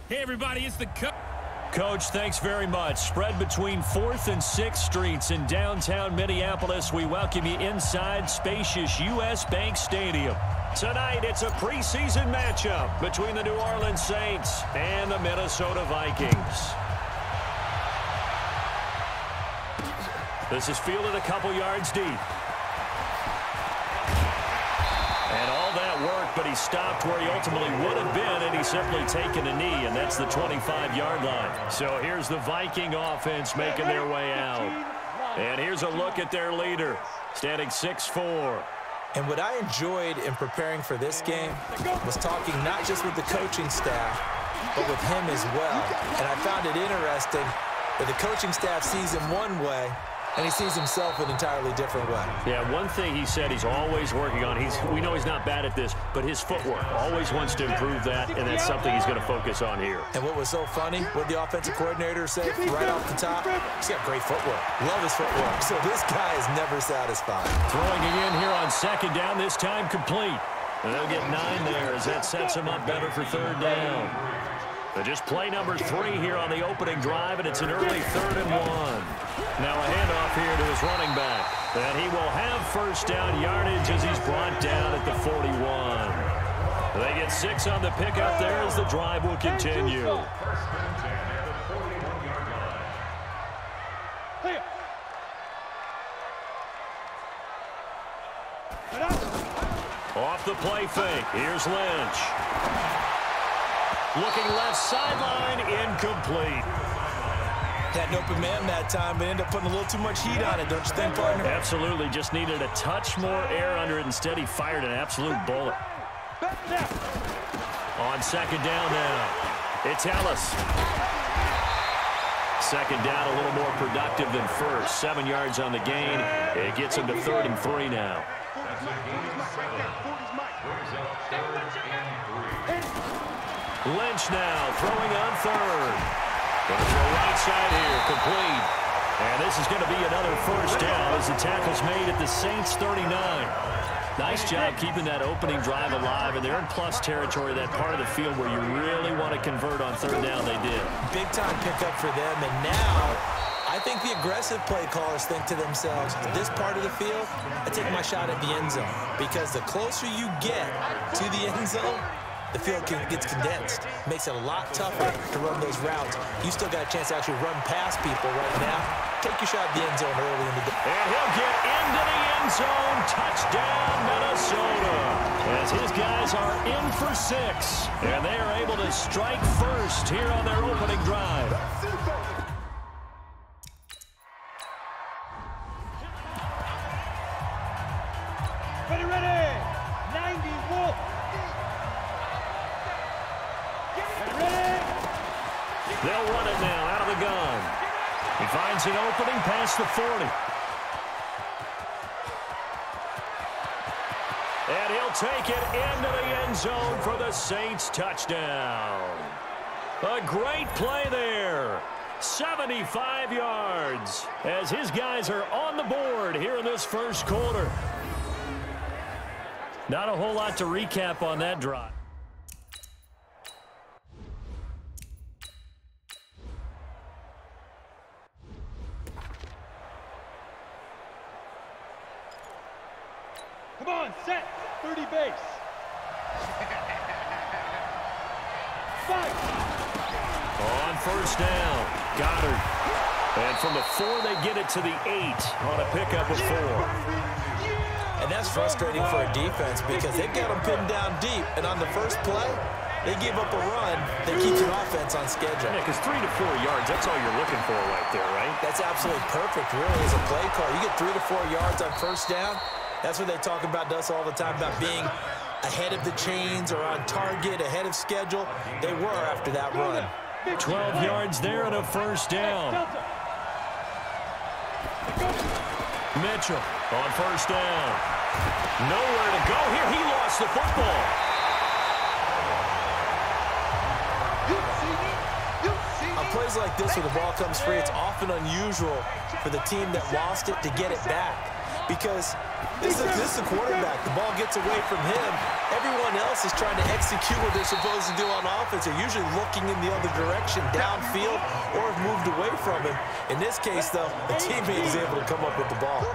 Hey, everybody, it's the coach. Coach, thanks very much. Spread between 4th and 6th Streets in downtown Minneapolis. We welcome you inside spacious U.S. Bank Stadium. Tonight, it's a preseason matchup between the New Orleans Saints and the Minnesota Vikings. This is fielded a couple yards deep. And all that work, but he stopped where he ultimately would have been, and he's simply taken a knee, and that's the 25-yard line. So here's the Viking offense making their way out. And here's a look at their leader, standing 6'4". And what I enjoyed in preparing for this game was talking not just with the coaching staff, but with him as well. And I found it interesting that the coaching staff sees him one way, and he sees himself an entirely different way. Yeah, one thing he said he's always working on, we know he's not bad at this, but his footwork, always wants to improve that, and that's something he's going to focus on here. And what was so funny, what the offensive coordinator said right off the top, he's got great footwork. Love his footwork. So this guy is never satisfied. Throwing it in here on 2nd down, this time complete. And they'll get 9 there as that sets him up better for 3rd down. But just play number 3 here on the opening drive, and it's an early 3rd and 1. Now a handoff here to his running back. And he will have 1st down yardage as he's brought down at the 41. They get 6 on the pickup there as the drive will continue. Off the play fake. Here's Lynch. Looking left sideline, incomplete. Had an open man that time, but ended up putting a little too much heat on it, don't you think, partner? Absolutely. Just needed a touch more air under it. Instead, he fired an absolute bullet. On 2nd down now, it's Ellis. 2nd down, a little more productive than 1st. 7 yards on the gain. It gets him to 3rd and 3 now. Lynch now throwing on 3rd. Going to throw right side here, complete. And this is going to be another 1st down as the tackle's made at the Saints 39. Nice job keeping that opening drive alive, and they're in plus territory, that part of the field where you really want to convert on 3rd down. They did. Big time pickup for them, and now I think the aggressive play callers think to themselves, this part of the field, I take my shot at the end zone, because the closer you get to the end zone, the field gets condensed. Makes it a lot tougher to run those routes. You still got a chance to actually run past people right now. Take your shot at the end zone early in the day. And he'll get into the end zone. Touchdown, Minnesota. As his guys are in for 6. And they are able to strike first here on their opening drive. Ready. 90 Wolf. They'll run it now out of the gun. He finds an opening past the 40. And he'll take it into the end zone for the Saints touchdown. A great play there. 75 yards as his guys are on the board here in this 1st quarter. Not a whole lot to recap on that drive. Come on, set. 30 base. 5. On 1st down, Goddard. And from the 4, they get it to the 8 on a pickup of 4. And that's frustrating for a defense because they've got them pinned down deep. And on the first play, they give up a run that keeps an offense on schedule. Yeah, because 3 to 4 yards, that's all you're looking for right there, right? That's absolutely perfect, really, as a play call. You get 3 to 4 yards on 1st down. That's what they talk about us all the time, about being ahead of the chains or on target, ahead of schedule. They were after that run. 12 yards there and a 1st down. Mitchell on 1st down. Nowhere to go here. He lost the football. On plays like this where the ball comes free, it's often unusual for the team that lost it to get it back. Because this is a quarterback. The ball gets away from him. Everyone else is trying to execute what they're supposed to do on offense. They're usually looking in the other direction, downfield, or have moved away from him. In this case, though, the teammate is able to come up with the ball.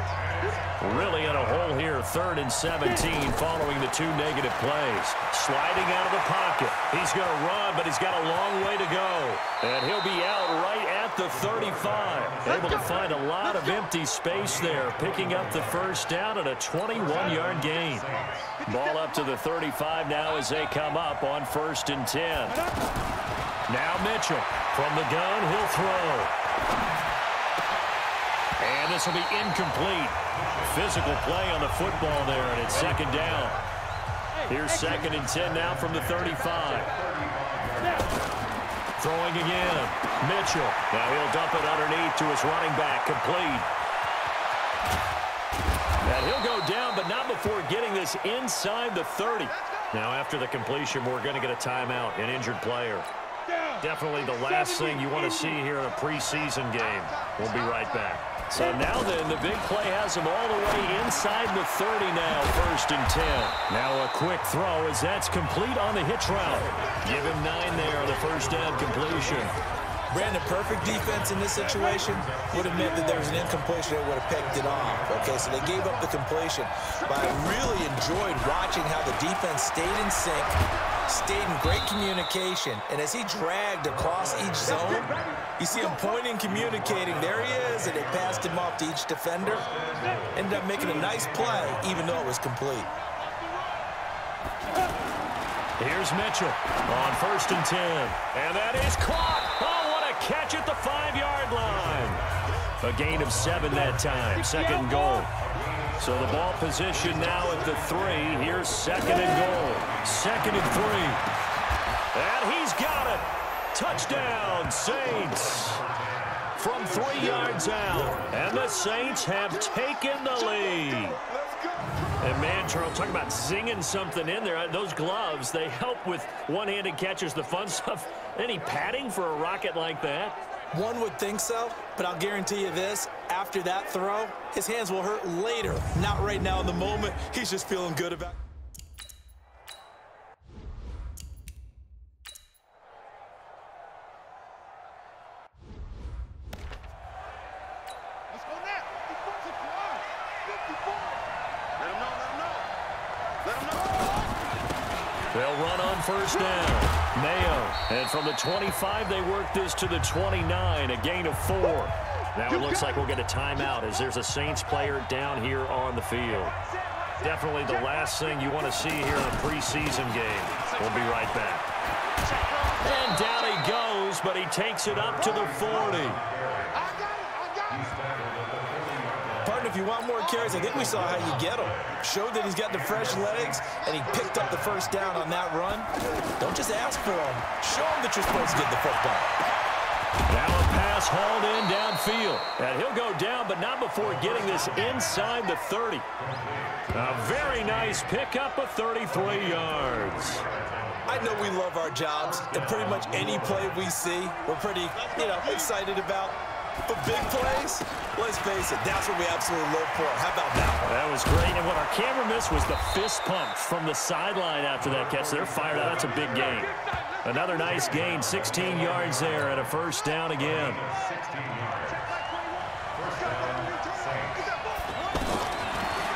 Really in a hole here, 3rd and 17 following the 2 negative plays. Sliding out of the pocket. He's going to run, but he's got a long way to go. And he'll be out right at the 35. Able to find a lot of empty space there, picking up the first down and a 21-yard gain. Ball up to the 35 now as they come up on 1st and 10. Now Mitchell from the gun, he'll throw. And this will be incomplete. Physical play on the football there, and it's 2nd down. Here's 2nd and 10 now from the 35. Throwing again. Mitchell. Now he'll dump it underneath to his running back. Complete. And he'll go down, but not before getting this inside the 30. Now after the completion, we're going to get a timeout, an injured player. Definitely the last thing you want to see here in a preseason game. We'll be right back. So now then, the big play has him all the way inside the 30 now, 1st and 10. Now a quick throw as that's complete on the hitch route. Give him 9 there on the first down completion. Brandon, perfect defense in this situation would have meant that there was an incompletion that would have picked it off. Okay, so they gave up the completion. But I really enjoyed watching how the defense stayed in sync, stayed in great communication, and as he dragged across each zone, you see him pointing, communicating. There he is, and they passed him off to each defender. Ended up making a nice play, even though it was complete. Here's Mitchell on 1st and 10. And that is caught. Oh, what a catch at the 5-yard line. A gain of 7 that time. 2nd goal. So the ball position now at the 3. Here's 2nd and goal. 2nd and 3. And he's got it. Touchdown, Saints. From 3 yards out. And the Saints have taken the lead. And man, Charles, talking about zinging something in there. Those gloves, they help with one-handed catches, the fun stuff. Any padding for a rocket like that? One would think so, but I'll guarantee you this. After that throw, his hands will hurt later. Not right now in the moment. He's just feeling good about it. They'll run on first down. Mayo. And from the 25, they work this to the 29, a gain of 4. Now it looks like we'll get a timeout as there's a Saints player down here on the field. Definitely the last thing you want to see here in a preseason game. We'll be right back. And down he goes, but he takes it up to the 40. Partner, if you want more carries, I think we saw how you get them. Showed that he's got the fresh legs, and he picked up the first down on that run. Don't just ask for them. Show him that you're supposed to get the football. Now a pass hauled in downfield. And he'll go down, but not before getting this inside the 30. A very nice pickup of 33 yards. I know we love our jobs, and pretty much any play we see, we're pretty, excited about. But big plays, let's face it, that's what we absolutely live for. How about that one? That was great. And what our camera missed was the fist pump from the sideline after that catch. They're fired out. That's a big gain. Another nice gain, 16 yards there and a first down again.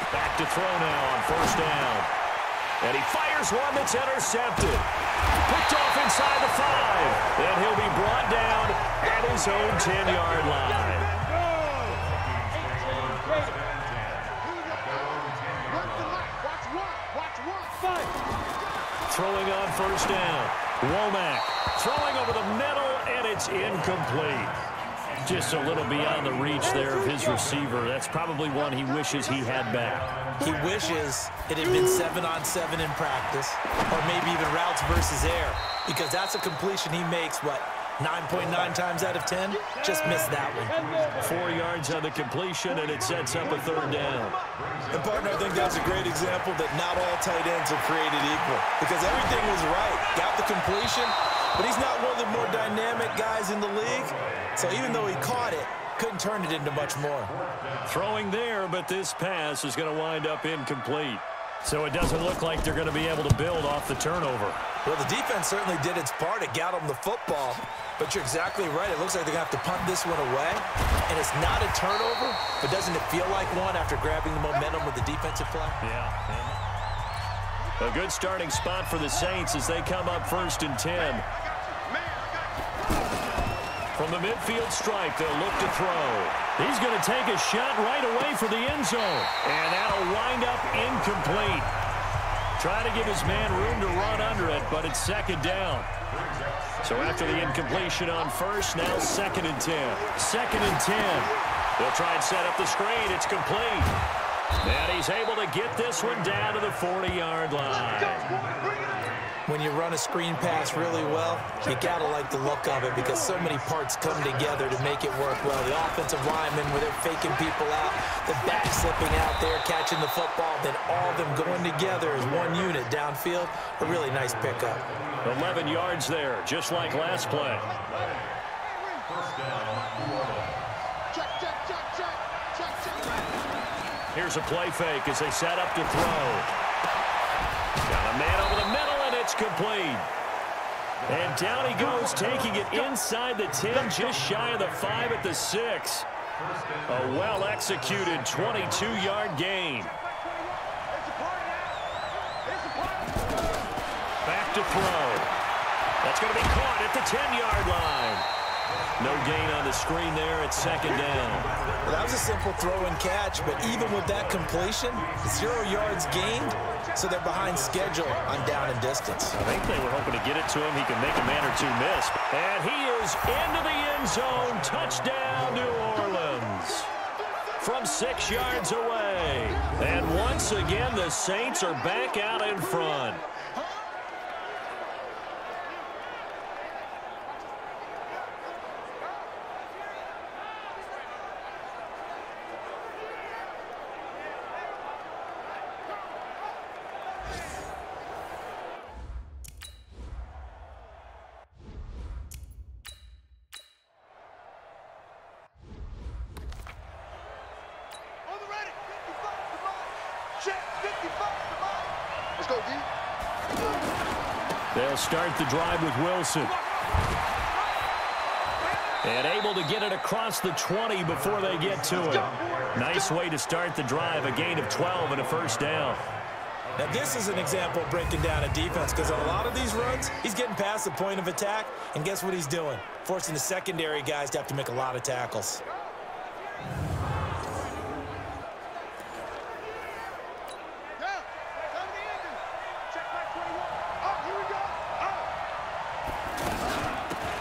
Back to throw now on first down. And he fires one that's intercepted. Picked off inside the 5. And he'll be brought down at his own 10-yard line. Throwing on first down. Womack throwing over the middle, and it's incomplete. Just a little beyond the reach there of his receiver. That's probably one he wishes he had back. He wishes it had been 7-on-7 in practice, or maybe even routes versus air, because that's a completion he makes, 9.9 times out of 10? Just missed that one. 4 yards on the completion, and it sets up a third down. And, partner, I think that's a great example that not all tight ends are created equal, because everything was right. Got the completion, but he's not one of the more dynamic guys in the league. So even though he caught it, couldn't turn it into much more. Throwing there, but this pass is going to wind up incomplete. So it doesn't look like they're going to be able to build off the turnover. Well, the defense certainly did its part to get them the football, but you're exactly right. It looks like they're going to have to punt this one away, and it's not a turnover, but doesn't it feel like one after grabbing the momentum with the defensive play? Yeah. A good starting spot for the Saints as they come up 1st and 10. From the midfield stripe, they'll look to throw. He's going to take a shot right away for the end zone, and that'll wind up incomplete. Trying to give his man room to run under it, but it's 2nd down. So after the incompletion on 1st, now 2nd and 10. 2nd and 10. They'll try and set up the screen. It's complete. And he's able to get this one down to the 40-yard line. When you run a screen pass really well, you got to like the look of it because so many parts come together to make it work well. The offensive linemen, where they're faking people out, the back slipping out there, catching the football, then all of them going together as one unit downfield. A really nice pickup. 11 yards there, just like last play. Here's a play fake as they set up to throw. Got a man over the middle. It's complete. And down he goes, taking it inside the 10, just shy of the 5 at the 6. A well-executed 22-yard gain. Back to throw. That's going to be caught at the 10-yard line. No gain on the screen there. It's 2nd down. Well, that was a simple throw and catch, but even with that completion, 0 yards gained, so they're behind schedule on down and distance. I think they were hoping to get it to him. He can make a man or two miss. And he is into the end zone. Touchdown, New Orleans. From 6 yards away. And once again, the Saints are back out in front. They'll start the drive with Wilson. And able to get it across the 20 before they get to it. Nice way to start the drive. A gain of 12 and a 1st down. Now, this is an example of breaking down a defense because on a lot of these runs, he's getting past the point of attack, and guess what he's doing? Forcing the secondary guys to have to make a lot of tackles.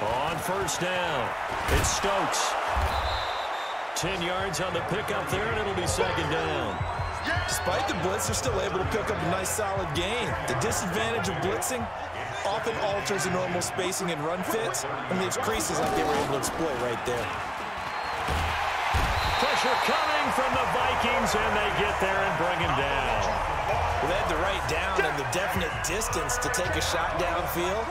On 1st down, it's Stokes. 10 yards on the pickup there, and it'll be 2nd down. Despite the blitz, they're still able to pick up a nice solid gain. The disadvantage of blitzing often alters the normal spacing and run fits and leaves creases like they were able to exploit right there. Pressure coming from the Vikings, and they get there and bring him down. Well, they had the right down and the definite distance to take a shot downfield,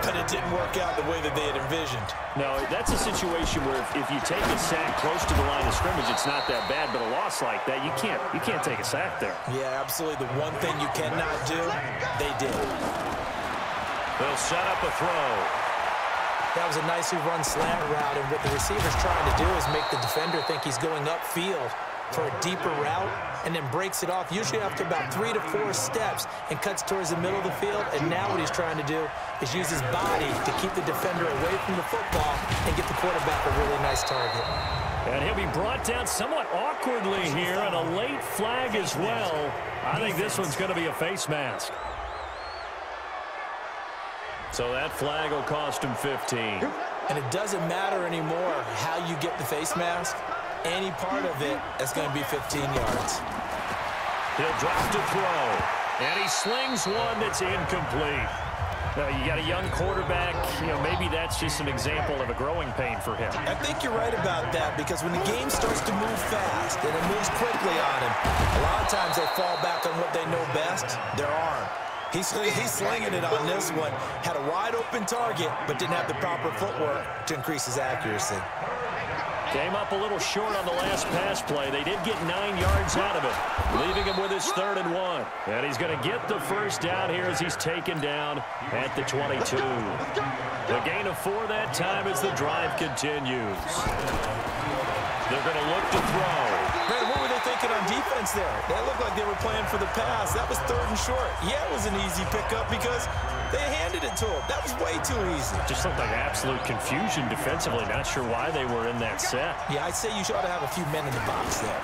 but it didn't work out the way that they had envisioned. No, that's a situation where if you take a sack close to the line of scrimmage, it's not that bad, but a loss like that, you can't take a sack there. Yeah, absolutely. The one thing you cannot do, they did. They'll set up a throw. That was a nicely run slant route, and what the receiver's trying to do is make the defender think he's going upfield for a deeper route, and then breaks it off, usually after about 3 to 4 steps, and cuts towards the middle of the field. And now what he's trying to do is use his body to keep the defender away from the football and get the quarterback a really nice target. And he'll be brought down somewhat awkwardly here, and a late flag as well. I think this one's going to be a face mask. So that flag will cost him 15. And it doesn't matter anymore how you get the face mask. Any part of it is going to be 15 yards. He'll drop to throw. And he slings one that's incomplete. You got a young quarterback. Maybe that's just an example of a growing pain for him. I think you're right about that, because when the game starts to move fast and it moves quickly on him, a lot of times they fall back on what they know best, their arm. He's slinging it on this one. Had a wide open target, but didn't have the proper footwork to increase his accuracy. Came up a little short on the last pass play. They did get 9 yards out of it, leaving him with his 3rd and 1. And he's going to get the first down here as he's taken down at the 22. The gain of 4 that time as the drive continues. They're going to look to throw. Brandon, what were they thinking on defense there? That looked like they were playing for the pass. That was 3rd and short. Yeah, it was an easy pickup because they handed it to him. That was way too easy. Just looked like absolute confusion defensively. Not sure why they were in that set. Yeah, I'd say you ought to have a few men in the box there.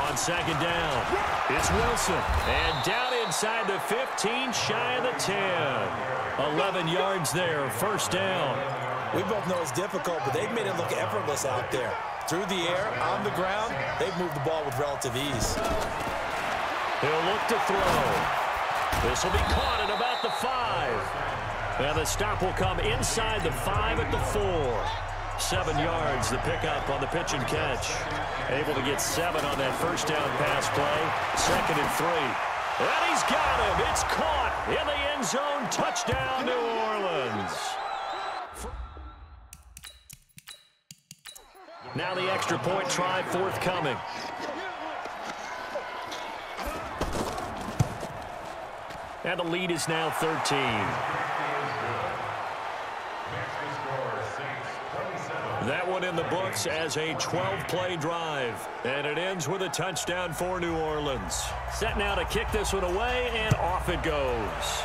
On 2nd down, it's Wilson. And down inside the 15, shy of the 10. 11 yards there, 1st down. We both know it's difficult, but they've made it look effortless out there. Through the air, on the ground, they've moved the ball with relative ease. He'll look to throw. This will be caught at about the 5. And the stop will come inside the 5 at the 4. 7 yards, the pickup on the pitch and catch. Able to get 7 on that 1st down pass play. 2nd and 3. And he's got him. It's caught in the end zone. Touchdown, New Orleans. Now the extra point try forthcoming. And the lead is now 13. That one in the books as a 12-play drive. And it ends with a touchdown for New Orleans. Set now to kick this one away, and off it goes.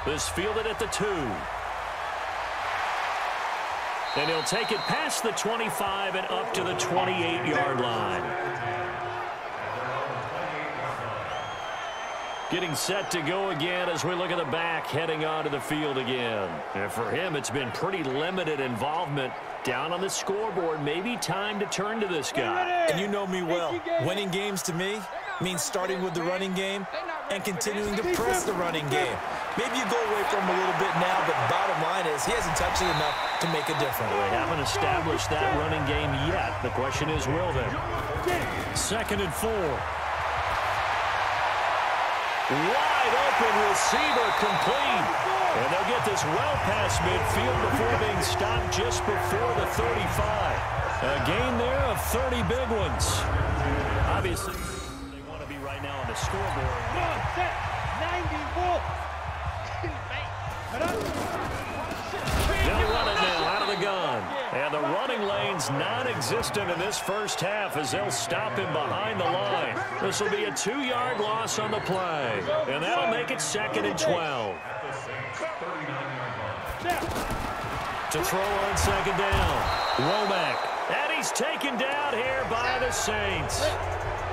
This fielded at the 2. And he'll take it past the 25 and up to the 28-yard line. Getting set to go again as we look at the back heading onto the field again. And for him, it's been pretty limited involvement down on the scoreboard. Maybe time to turn to this guy. And you know me well. Winning games to me means starting with the running game and continuing to press the running game. Maybe you go away from him a little bit now, but bottom line is he hasn't touched it enough to make a difference. They haven't established that running game yet. The question is, will they? 2nd and 4. Wide open receiver complete. And they'll get this well past midfield before being stopped just before the 35. A gain there of 30 big ones. Obviously, they want to be right now on the scoreboard. Come on, set. 90 Wolf. They'll run it now out of the gun. And the running lane's non-existent in this first half as they'll stop him behind the line. This will be a 2-yard loss on the play. And that'll make it 2nd and 12. To throw on 2nd down. Womack. And he's taken down here by the Saints.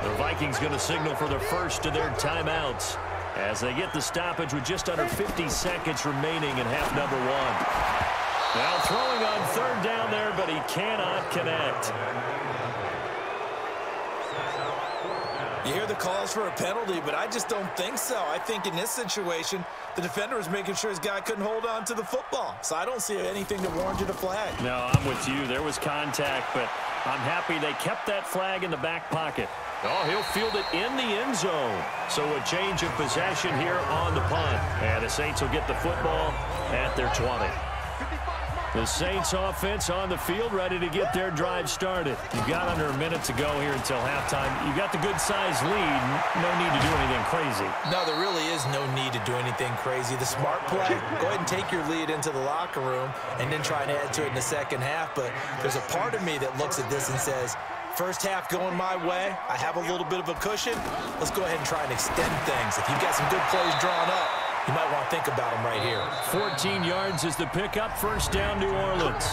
The Vikings going to signal for the first of their timeouts as they get the stoppage with just under 50 seconds remaining in half number 1. Now throwing on 3rd down there, but he cannot connect. You hear the calls for a penalty, but I just don't think so. I think in this situation, the defender was making sure his guy couldn't hold on to the football. So I don't see anything that warranted a flag. No, I'm with you. There was contact, but I'm happy they kept that flag in the back pocket. Oh, he'll field it in the end zone. So a change of possession here on the punt. And the Saints will get the football at their 20. The Saints offense on the field, ready to get their drive started. You've got under a minute to go here until halftime. You've got the good-sized lead. No need to do anything crazy. No, there really is no need to do anything crazy. The smart play, go ahead and take your lead into the locker room and then try and add to it in the second half. But there's a part of me that looks at this and says, first half going my way, I have a little bit of a cushion. Let's go ahead and try and extend things. If you've got some good plays drawn up, you might want to think about them right here. 14 yards is the pickup. 1st down, New Orleans.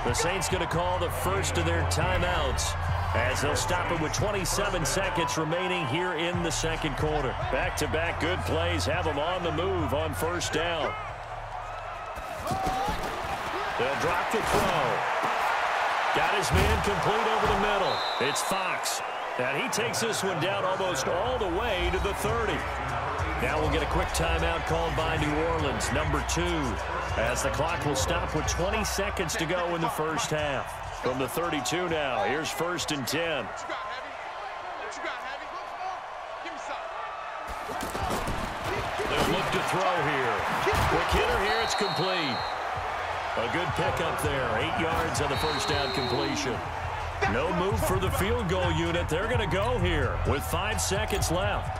The Saints going to call the first of their timeouts as they'll stop it with 27 seconds remaining here in the 2nd quarter. Back-to-back good plays have them on the move on 1st down. They'll drop the throw. Got his man complete over the middle. It's Fox. And he takes this one down almost all the way to the 30. Now we'll get a quick timeout called by New Orleans, number 2, as the clock will stop with 20 seconds to go in the first half. From the 32 now, here's 1st and 10. They'll look to throw here. Quick hitter here, it's complete. A good pickup there. 8 yards on the first down completion. No move for the field goal unit. They're going to go here with 5 seconds left.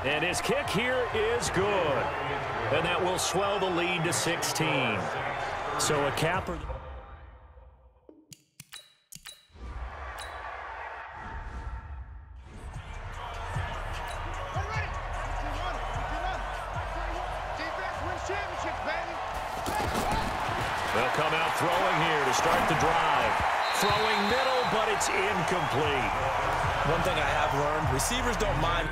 And his kick here is good. And that will swell the lead to 16. So a capper. They'll come out throwing here to start the drive. Throwing middle, but it's incomplete. One thing I have learned, receivers don't mind.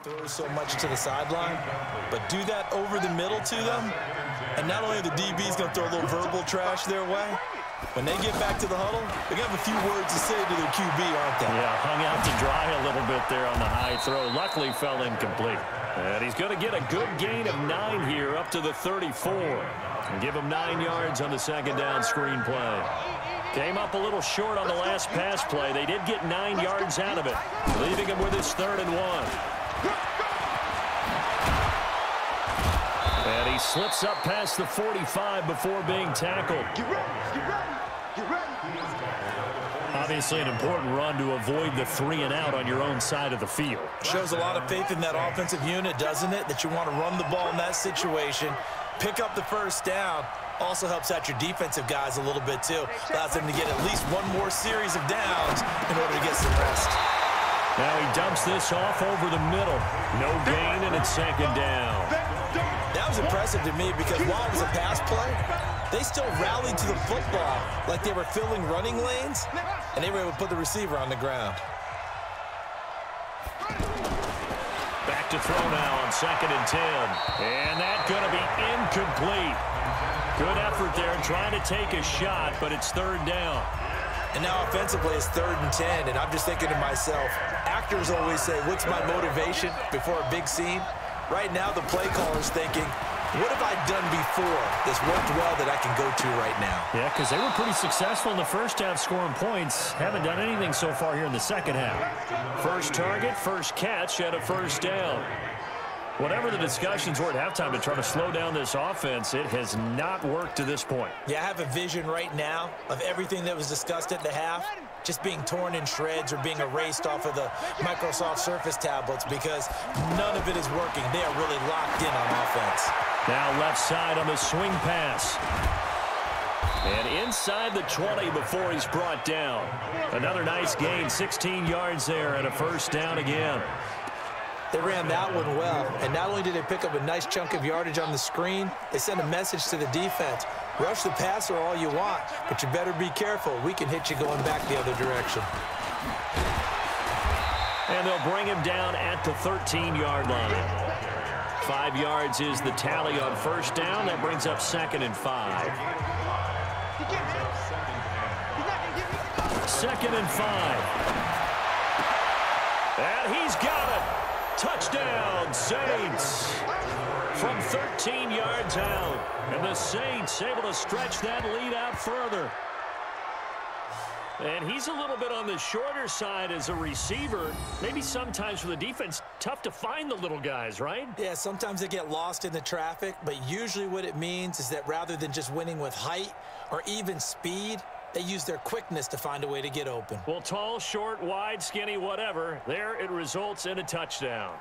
Throws so much to the sideline, but do that over the middle to them, and not only the DB's going to throw a little verbal trash their way, when they get back to the huddle, they're going to have a few words to say to their QB, aren't they? Yeah, hung out to dry a little bit there on the high throw. Luckily fell incomplete. And he's going to get a good gain of 9 here up to the 34. And give him 9 yards on the second down screen play. Came up a little short on the last pass play. They did get 9 yards out of it, leaving him with his 3rd and 1. And he slips up past the 45 before being tackled. Get ready, get ready, get ready. Obviously an important run to avoid the 3 and out on your own side of the field. Shows a lot of faith in that offensive unit, doesn't it? That you want to run the ball in that situation, pick up the first down. Also helps out your defensive guys a little bit too. Allows them to get at least one more series of downs in order to get some rest. Now he dumps this off over the middle. No gain, and it's second down. That was impressive to me because while it was a pass play, they still rallied to the football like they were filling running lanes, and they were able to put the receiver on the ground. Back to throw now on 2nd and 10. And that's going to be incomplete. Good effort there trying to take a shot, but it's 3rd down. And now offensively it's 3rd and 10, and I'm just thinking to myself, actors always say, what's my motivation before a big scene? Right now the play caller's thinking, what have I done before that's worked well that I can go to right now? Yeah, because they were pretty successful in the first half scoring points. Haven't done anything so far here in the second half. First target, first catch, and a first down. Whatever the discussions were at halftime to try to slow down this offense, it has not worked to this point. Yeah, I have a vision right now of everything that was discussed at the half just being torn in shreds or being erased off of the Microsoft Surface tablets because none of it is working. They are really locked in on offense. Now left side on the swing pass. And inside the 20 before he's brought down. Another nice gain, 16 yards there and a first down again. They ran that one well, and not only did they pick up a nice chunk of yardage on the screen, they sent a message to the defense. Rush the passer all you want, but you better be careful. We can hit you going back the other direction. And they'll bring him down at the 13-yard line. 5 yards is the tally on first down. That brings up 2nd and 5. 2nd and 5. And he's got it. Touchdown, Saints. From 13 yards out. And the Saints able to stretch that lead out further. And he's a little bit on the shorter side as a receiver. Maybe sometimes for the defense, tough to find the little guys, right? Yeah, sometimes they get lost in the traffic, but usually what it means is that rather than just winning with height or even speed, they use their quickness to find a way to get open. Well, tall, short, wide, skinny, whatever, there it results in a touchdown.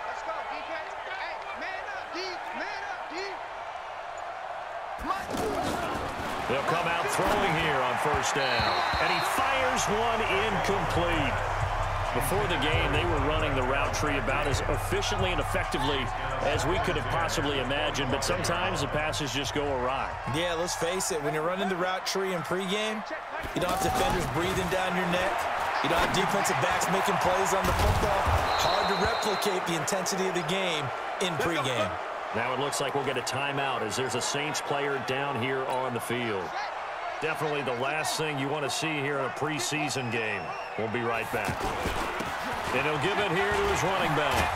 Let's go, defense. Hey, man up, D. Man up, D. They'll come out throwing here on first down. And he fires one incomplete. Before the game, they were running the route tree about as efficiently and effectively as we could have possibly imagined, but sometimes the passes just go awry. Yeah, let's face it. When you're running the route tree in pregame, you don't have defenders breathing down your neck. You don't have defensive backs making plays on the football. Hard to replicate the intensity of the game in pregame. Now it looks like we'll get a timeout as there's a Saints player down here on the field. Definitely the last thing you want to see here in a preseason game. We'll be right back. And he'll give it here to his running back.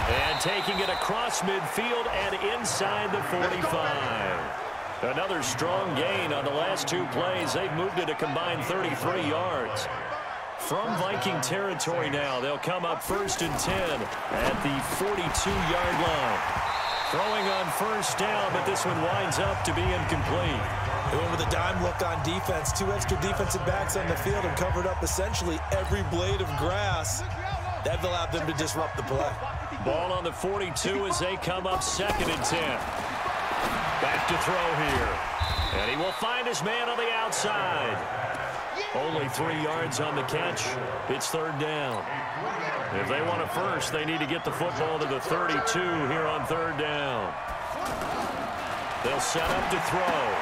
And taking it across midfield and inside the 45. Another strong gain on the last two plays. They've moved it a combined 33 yards. From Viking territory now, they'll come up 1st and 10 at the 42-yard line. Throwing on first down, but this one winds up to be incomplete. They went with a dime look on defense. 2 extra defensive backs on the field and covered up essentially every blade of grass. That allowed them to disrupt the play. Ball on the 42 as they come up 2nd and 10. Back to throw here. And he will find his man on the outside. Only 3 yards on the catch. It's 3rd down. If they want a first, they need to get the football to the 32 here on 3rd down. They'll set up to throw.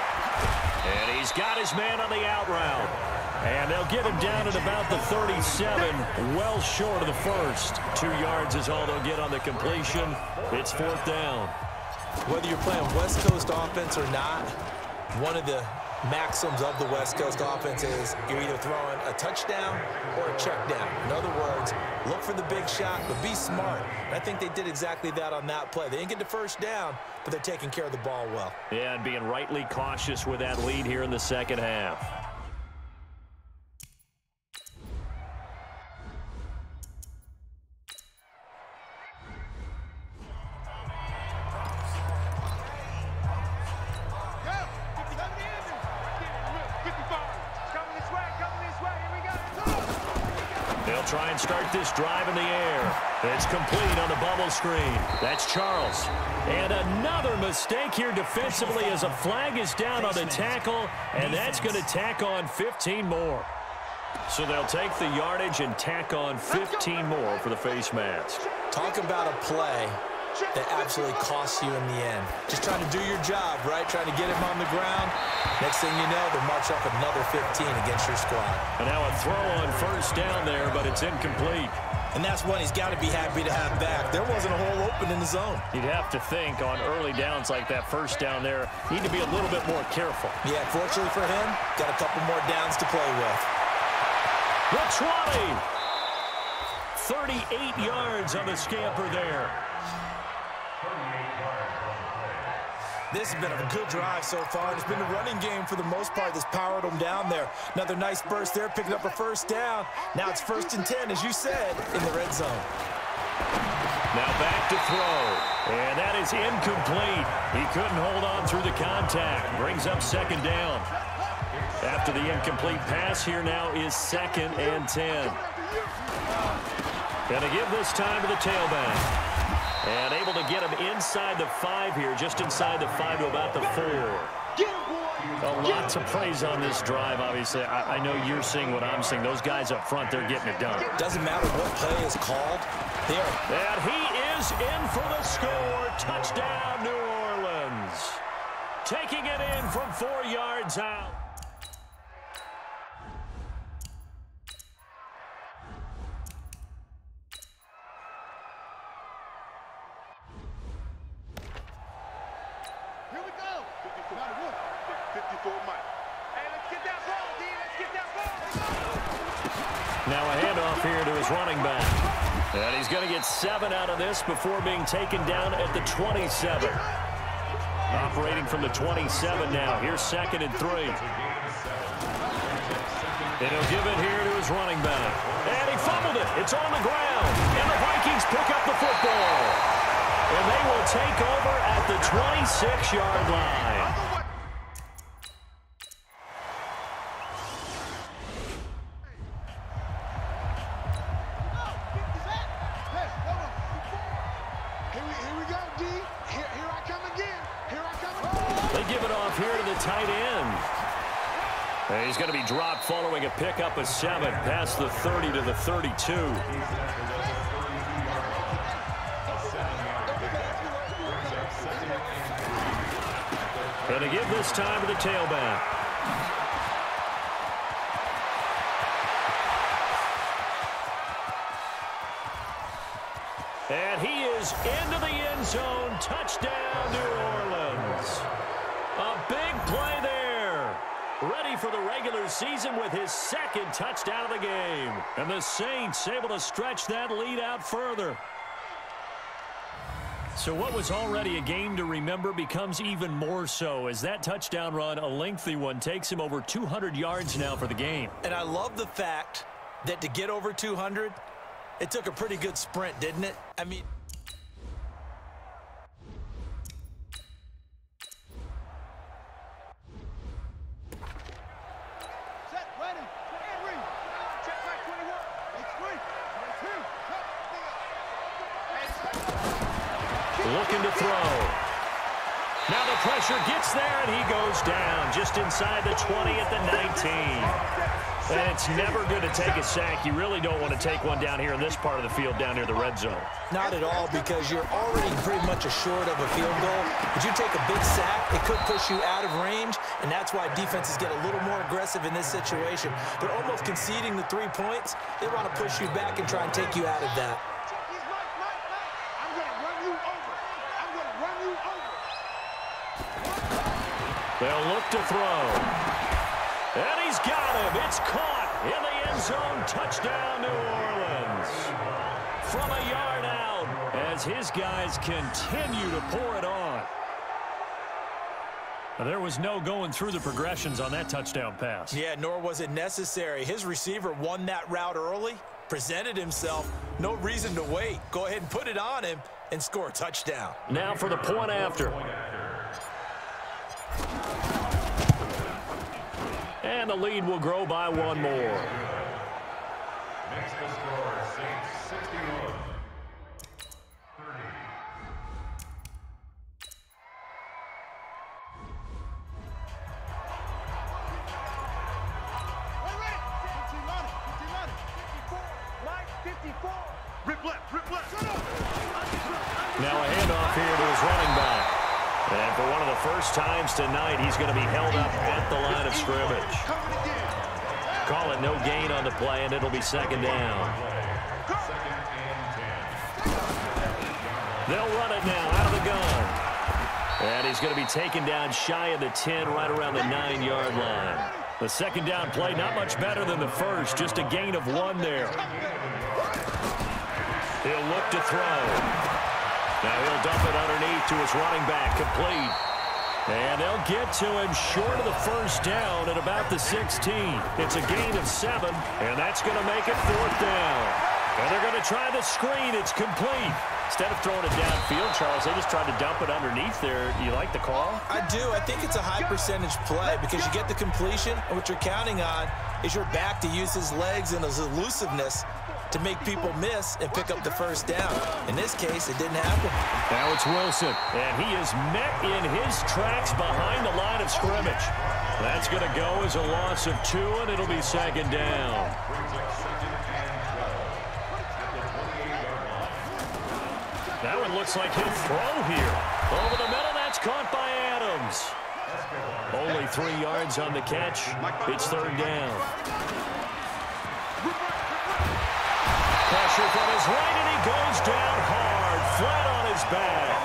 And he's got his man on the out route. And they'll get him down at about the 37, well short of the first. 2 yards is all they'll get on the completion. It's 4th down. Whether you're playing West Coast offense or not, one of the maxims of the West Coast offense is you're either throwing a touchdown or a check down. In other words, look for the big shot, but be smart. And I think they did exactly that on that play. They didn't get the first down, but they're taking care of the ball well. Yeah, and being rightly cautious with that lead here in the second half. Try and start this drive in the air. It's complete on the bubble screen. That's Charles. And another mistake here defensively as a flag is down on the tackle, and that's going to tack on 15 more. So they'll take the yardage and tack on 15 more for the face mask. Talk about a play that absolutely costs you in the end. Just trying to do your job, right? Trying to get him on the ground. Next thing you know, they'll march up another 15 against your squad. And now a throw on first down there, but it's incomplete. And that's one he's got to be happy to have back. There wasn't a hole open in the zone. You'd have to think on early downs like that first down there, need to be a little bit more careful. Yeah, fortunately for him, got a couple more downs to play with. The 20. 38 yards on the scamper there. This has been a good drive so far. It's been the running game for the most part that's powered them down there. Another nice burst there, picking up a first down. Now it's 1st and 10, as you said, in the red zone. Now back to throw. And that is incomplete. He couldn't hold on through the contact. Brings up 2nd down. After the incomplete pass, here now is 2nd and 10. Going to give this time to the tailback. And able to get him inside the 5 here, just inside the 5 to about the 4. A lot to praise on this drive, obviously. I know you're seeing what I'm seeing. Those guys up front, they're getting it done. Doesn't matter what play is called. And he is in for the score. Touchdown, New Orleans. Taking it in from 4 yards out. Here we go. 54 Mike. Hey, let's get that ball, D. Let's get that ball. Now a handoff here to his running back. And he's going to get 7 out of this before being taken down at the 27. Operating from the 27 now. Here's 2nd and 3. And he'll give it here to his running back. And he fumbled it. It's on the ground. And the Vikings pick up the football. And they will take over at the 26-yard line. Here we go, D. Here I come again. Here I come again. They give it off here to the tight end. And he's going to be dropped following a pickup of 7 past the 30 to the 32. And to give this time to the tailback. And he is into the end zone. Touchdown, New Orleans. A big play there. Ready for the regular season with his 2nd touchdown of the game. And the Saints able to stretch that lead out further. So what was already a game to remember becomes even more so as that touchdown run, a lengthy one, takes him over 200 yards now for the game. And I love the fact that to get over 200, it took a pretty good sprint, didn't it? I mean, Set, ready. Henry. Check back 21. It's 3. 22. Looking to throw. Now the pressure gets there, and he goes down just inside the 20 at the 19. And it's never good to take a sack. You really don't want to take one down here in this part of the field down near the red zone. not at all, because you're already pretty much assured of a field goal. But you take a big sack, it could push you out of range, and that's why defenses get a little more aggressive in this situation. They're almost conceding the 3 points. They want to push you back and try and take you out of that. I'm going to run you over. I'm going to run you over. They'll look to throw. And he's got him. It's caught in the end zone. Touchdown, New Orleans. From a yard out as his guys continue to pour it on. There was no going through the progressions on that touchdown pass. Yeah, nor was it necessary. His receiver won that route early, presented himself. No reason to wait. Go ahead and put it on him and score a touchdown. Now for the point after. And the lead will grow by one more. Makes the score Saints 61. 30. Now a handoff here to his running back. And for one of the first times tonight, he's going to be held up at the line of scrimmage. Call it no gain on the play, and it'll be second down. They'll run it now out of the gun. And he's going to be taken down shy of the 10, right around the 9-yard line. The second down play, not much better than the first, just a gain of 1 there. He'll look to throw. Now he'll dump it underneath to his running back, complete. And they'll get to him short of the first down at about the 16. It's a gain of 7, and that's going to make it 4th down. And they're going to try the screen. It's complete. Instead of throwing it downfield, Charles, they just tried to dump it underneath there. You like the call? I do. I think it's a high-percentage play because you get the completion, and what you're counting on is your back to use his legs and his elusiveness to make people miss and pick up the first down. In this case, it didn't happen. Now it's Wilson, and he is met in his tracks behind the line of scrimmage. That's going to go as a loss of 2, and it'll be 2nd down. That one looks like he'll throw here. Over the middle, that's caught by Adams. Only 3 yards on the catch. It's 3rd down. Pressure from his right, and he goes down hard, flat on his back.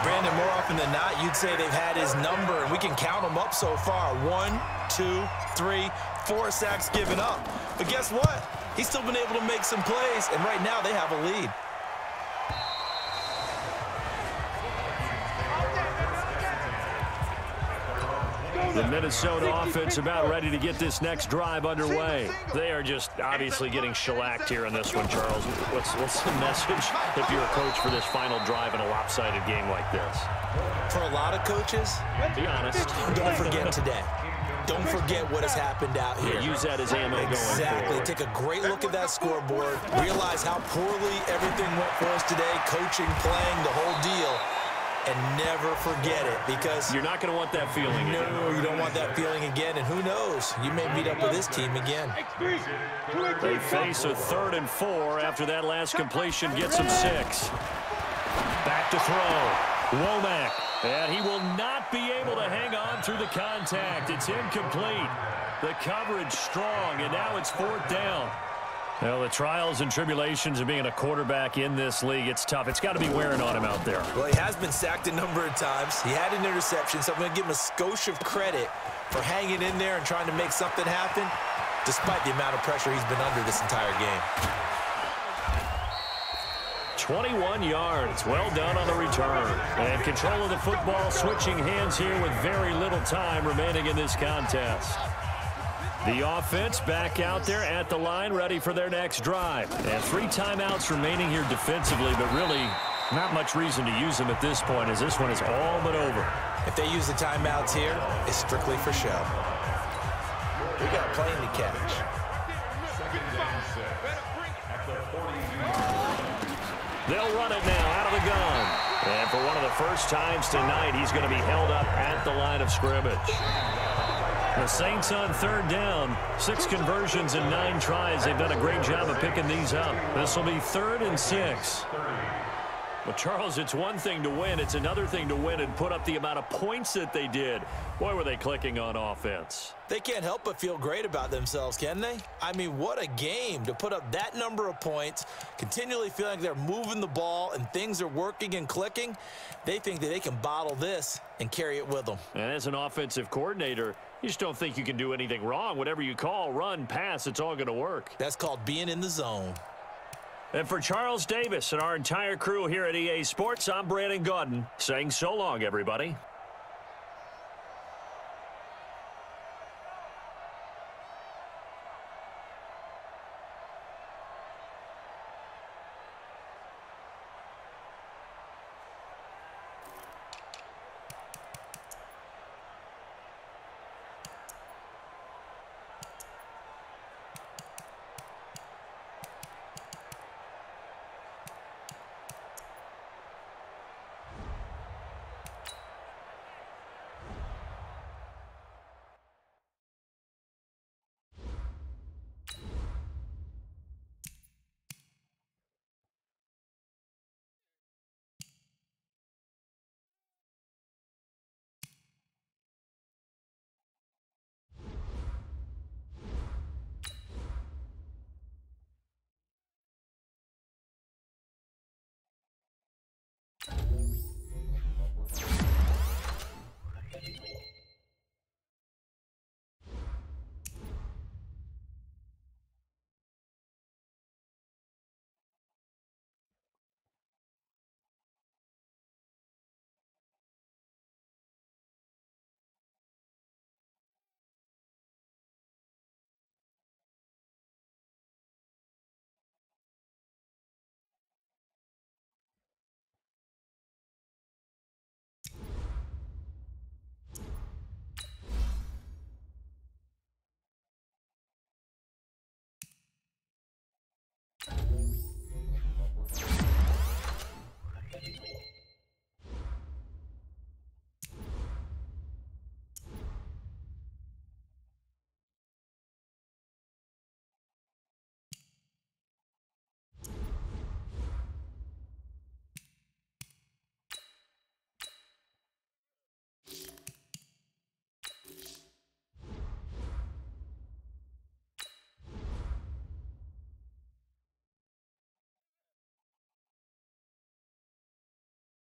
Brandon, more often than not, you'd say they've had his number, and we can count them up so far. 1, 2, 3, 4 sacks given up. But guess what? He's still been able to make some plays, and right now they have a lead. The Minnesota offense about ready to get this next drive underway. They are just obviously getting shellacked here in this one, Charles. What's the message if you're a coach for this final drive in a lopsided game like this? For a lot of coaches, be honest, don't forget today. Don't forget what has happened out here. Yeah, use that as ammo going forward. Exactly. Take a great look at that scoreboard. Realize how poorly everything went for us today. Coaching, playing, the whole deal. And never forget it, because you're not going to want that feeling again. No, you don't want that feeling again, and who knows? You may meet up with this team again. They face a 3rd and 4 after that last completion gets them 6. Back to throw. Womack, and he will not be able to hang on through the contact. It's incomplete. The coverage strong, and now it's 4th down. Well, the trials and tribulations of being a quarterback in this league, it's tough. It's got to be wearing on him out there. Well, he has been sacked a number of times. He had an interception, so I'm going to give him a skosh of credit for hanging in there and trying to make something happen, despite the amount of pressure he's been under this entire game. 21 yards. Well done on the return. And control of the football switching hands here with very little time remaining in this contest. The offense back out there at the line, ready for their next drive. And 3 timeouts remaining here defensively, but really not much reason to use them at this point, as this one is all but over. If they use the timeouts here, it's strictly for show. We got a plane to catch. They'll run it now out of the gun. And for one of the first times tonight, he's going to be held up at the line of scrimmage. The Saints on 3rd down, 6 conversions and 9 tries. They've done a great job of picking these up. This will be 3rd and 6. Well, Charles, it's one thing to win. It's another thing to win and put up the amount of points that they did. Boy, were they clicking on offense. They can't help but feel great about themselves, can they? I mean, what a game to put up that number of points, continually feeling like they're moving the ball and things are working and clicking. They think that they can bottle this and carry it with them. And as an offensive coordinator, you just don't think you can do anything wrong. Whatever you call, run, pass, it's all going to work. That's called being in the zone. And for Charles Davis and our entire crew here at EA Sports, I'm Brandon Gaudin saying so long, everybody.